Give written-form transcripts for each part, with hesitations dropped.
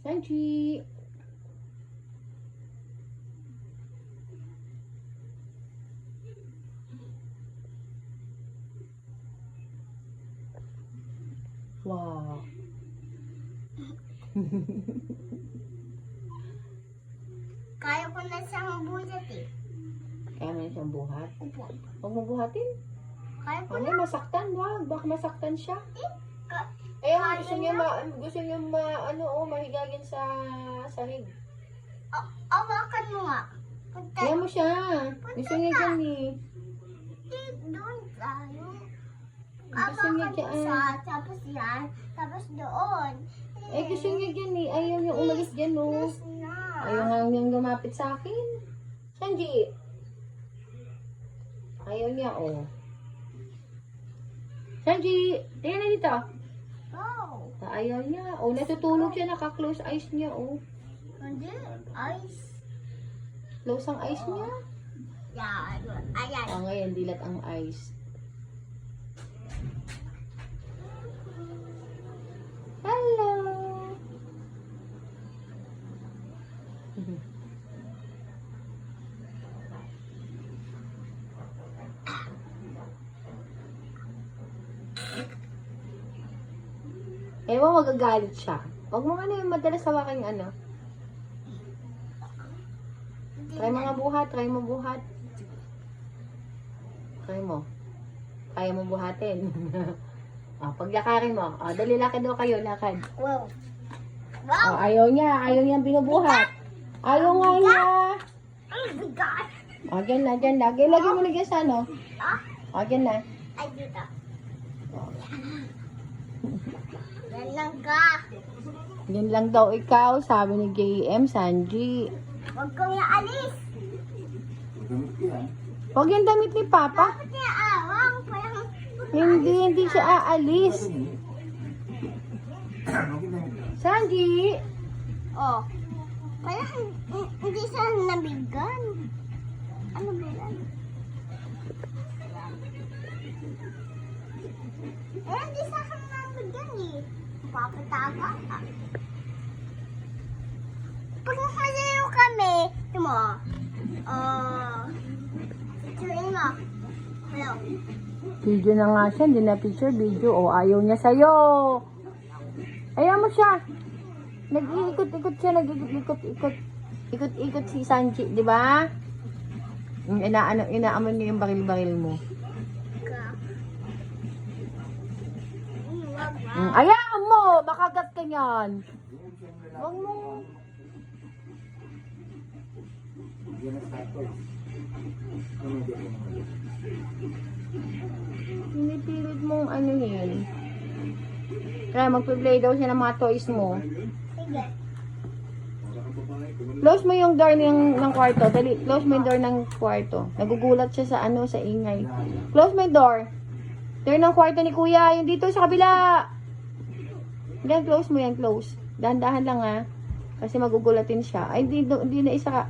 Sanji! Wow. Kaya ko na siyang buhat eh. Kaya mo na siyang buhat. Upo. Huwag mo buhatin. Kaya ko Ano, na. masaktan. Wag. Baka masaktan siya. Ka- Eh, Kaya gusto niya mahigagin sa sahig. Awakan mo nga. Punta. Kaya mo siya. Gusto niya dyan eh. Doon tayo. Gusto niya Awakan mo dyan. siya. Tapos yan. Tapos doon. Eh, gusto niya dyan eh. Ayaw niya umalis dyan oh. Yes na. Ayaw nga niyang lumapit sa akin. Sanji. Ayaw niya oh. Sanji, tingnan na dito. Oh. Ayaw niya. Oh, natutulog siya. Naka-close eyes niya oh. Hindi. Ice. Close ang eyes niya. Yan. Ayan. Ah, ngayon, dilat ang eyes. Hello! Ewan, magagalit siya. Huwag mo yung madalas hawakan yung ano. Try mo nga buhat, try mo buhat. Try mo. Kaya mo buhatin. Paglakarin mo. Dali, lakad daw kayo, lakad. Wow. Wow. Ayaw niya binubuhat. Ayaw nga niya. Oh my God. Dyan na. Lagi mo na dyan sa ano. Dyan na. Ay, dito. Yan lang ka. Yan lang daw ikaw, sabi ni JM, Sanji. Huwag kong ialis. Huwag yung damit ni Papa. Bakit niya awang? Parang... Hindi siya aalis. Sanji! Oh. Parang hindi siya nabigyan. Ano ba yan? Hindi sa akin nabigyan eh. Papataga. Pag nakasayo kami, ito mo, picturein mo. Hello. Video na nga siya, hindi na picture, video. Ayaw niya sa'yo. Ayaw mo siya. Nag-iikot-ikot siya, Ikot-ikot si Sanji, di ba? Inaamon niya yung baril-baril mo. Ayaw mo! Makagat ka niyan. Huwag mo. Pinipilit mong ano yun. Kaya magpi-play daw siya ng mga toys mo. Sige. Close mo yung door ng kwarto. Dali, close mo yung door ng kwarto. Nagugulat siya sa ano, sa ingay. Close mo yung door. Door ng kwarto ni Kuya. Yung dito sa kabila. Yan, close mo yan, close. Dahan-dahan lang ha. Kasi magugulatin siya. Ay, hindi na isa ka.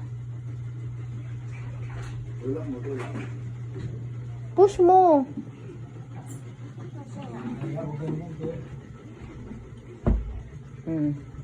Push mo. Hmm.